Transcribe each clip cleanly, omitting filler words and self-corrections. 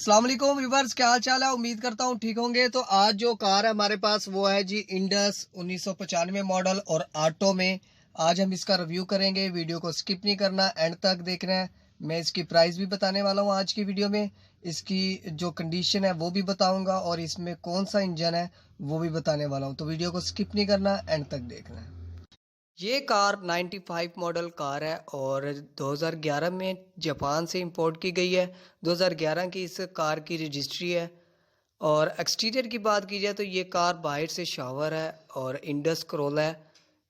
अस्सलाम वालेकुम व्यूअर्स, क्या हाल चाल है। उम्मीद करता हूँ ठीक होंगे। तो आज जो कार है हमारे पास वो है जी इंडस 1995 मॉडल और ऑटो में। आज हम इसका रिव्यू करेंगे। वीडियो को स्किप नहीं करना, एंड तक देखना है। मैं इसकी प्राइस भी बताने वाला हूँ आज की वीडियो में। इसकी जो कंडीशन है वो भी बताऊंगा और इसमें कौन सा इंजन है वो भी बताने वाला हूँ। तो वीडियो को स्किप नहीं करना, एंड तक देखना है। ये कार 95 मॉडल कार है और 2011 में जापान से इंपोर्ट की गई है। 2011 की इस कार की रजिस्ट्री है। और एक्सटीरियर की बात की जाए तो ये कार बाहर से शावर है और इंडस करोला है।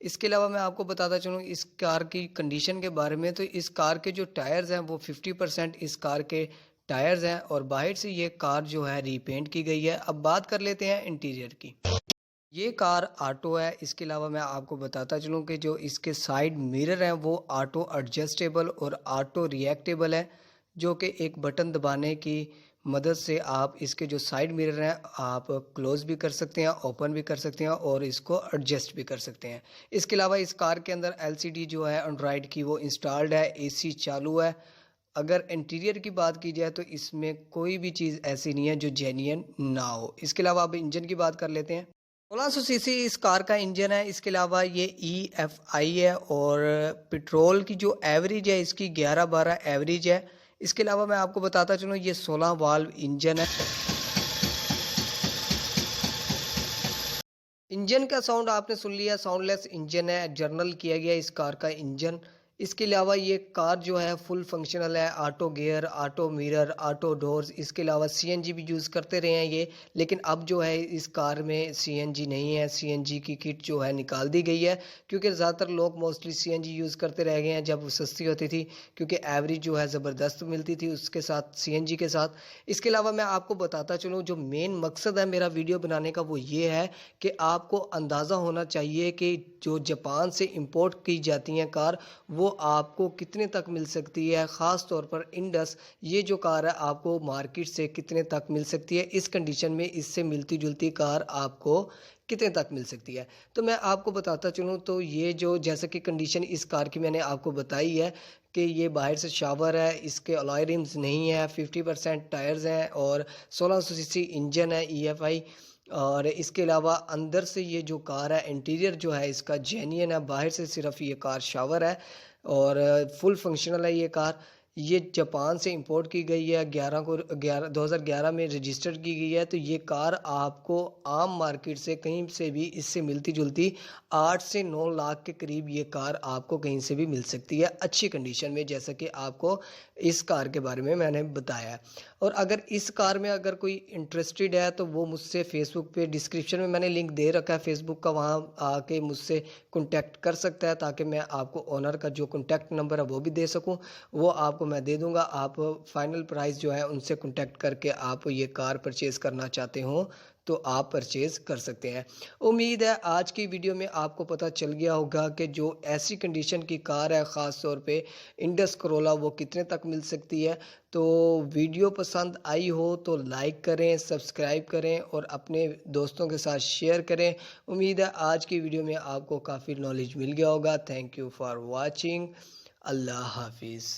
इसके अलावा मैं आपको बताता चलूँ इस कार की कंडीशन के बारे में। तो इस कार के जो टायर्स हैं वो 50% इस कार के टायर्स हैं और बाहर से ये कार जो है रीपेंट की गई है। अब बात कर लेते हैं इंटीरियर की। ये कार ऑटो है। इसके अलावा मैं आपको बताता चलूँ कि जो इसके साइड मिरर हैं वो ऑटो एडजस्टेबल और ऑटो रिएक्टेबल है, जो कि एक बटन दबाने की मदद से आप इसके जो साइड मिरर हैं आप क्लोज भी कर सकते हैं, ओपन भी कर सकते हैं और इसको एडजस्ट भी कर सकते हैं। इसके अलावा इस कार के अंदर एलसीडी जो है एंड्रॉयड की वो इंस्टॉल्ड है, एसी चालू है। अगर इंटीरियर की बात की जाए तो इसमें कोई भी चीज़ ऐसी नहीं है जो जेन्युइन ना हो। इसके अलावा अब इंजन की बात कर लेते हैं। 1600 सीसी इस कार का इंजन है। इसके अलावा ये EFI है और पेट्रोल की जो एवरेज है इसकी 11-12 एवरेज है। इसके अलावा मैं आपको बताता चलूँ ये 16 वाल्व इंजन है। इंजन का साउंड आपने सुन लिया, साउंडलेस इंजन है, जर्नल किया गया इस कार का इंजन। इसके अलावा ये कार जो है फुल फंक्शनल है, auto gear, auto mirror, auto doors. इसके अलावा CNG भी यूज़ करते रहे हैं ये, लेकिन अब जो है इस कार में CNG नहीं है। CNG की किट जो है निकाल दी गई है, क्योंकि ज़्यादातर लोग मोस्टली CNG यूज़ करते रह गए हैं जब वो सस्ती होती थी, क्योंकि एवरेज जो है ज़बरदस्त मिलती थी उसके साथ, CNG के साथ। इसके अलावा मैं आपको बताता चलूँ जो मेन मकसद है मेरा वीडियो बनाने का वो ये है कि आपको अंदाज़ा होना चाहिए कि जो जापान से इंपोर्ट की जाती हैं कार वो आपको कितने तक मिल सकती है। ख़ास तौर पर इंडस ये जो कार है आपको मार्केट से कितने तक मिल सकती है, इस कंडीशन में इससे मिलती जुलती कार आपको कितने तक मिल सकती है। तो मैं आपको बताता चलूँ तो ये जो जैसे कि कंडीशन इस कार की मैंने आपको बताई है कि ये बाहर से शावर है, इसके अलॉय रिम्स नहीं है, 50% टायर्स हैं और 1600 सीसी इंजन है EFI। और इसके अलावा अंदर से ये जो कार है इंटीरियर जो है इसका जेन्युइन है, बाहर से सिर्फ ये कार शावर है और फुल फंक्शनल है ये कार। ये जापान से इंपोर्ट की गई है, 2011 में रजिस्टर्ड की गई है। तो ये कार आपको आम मार्केट से कहीं से भी इससे मिलती जुलती 8 से 9 लाख के करीब ये कार आपको कहीं से भी मिल सकती है अच्छी कंडीशन में, जैसा कि आपको इस कार के बारे में मैंने बताया है। और अगर इस कार में अगर कोई इंटरेस्टेड है तो वो मुझसे फेसबुक पे डिस्क्रिप्शन में मैंने लिंक दे रखा है फेसबुक का, वहाँ आके मुझसे कॉन्टैक्ट कर सकता है, ताकि मैं आपको ओनर का जो कॉन्टैक्ट नंबर है वो भी दे सकूँ, वो आपको मैं दे दूँगा। आप फाइनल प्राइस जो है उनसे कॉन्टैक्ट करके आप ये कार परचेज़ करना चाहते हो तो आप परचेज़ कर सकते हैं। उम्मीद है आज की वीडियो में आपको पता चल गया होगा कि जो ऐसी कंडीशन की कार है ख़ास तौर पे इंडस करोला वो कितने तक मिल सकती है। तो वीडियो पसंद आई हो तो लाइक करें, सब्सक्राइब करें और अपने दोस्तों के साथ शेयर करें। उम्मीद है आज की वीडियो में आपको काफ़ी नॉलेज मिल गया होगा। Thank you for watching. अल्लाह हाफिज़।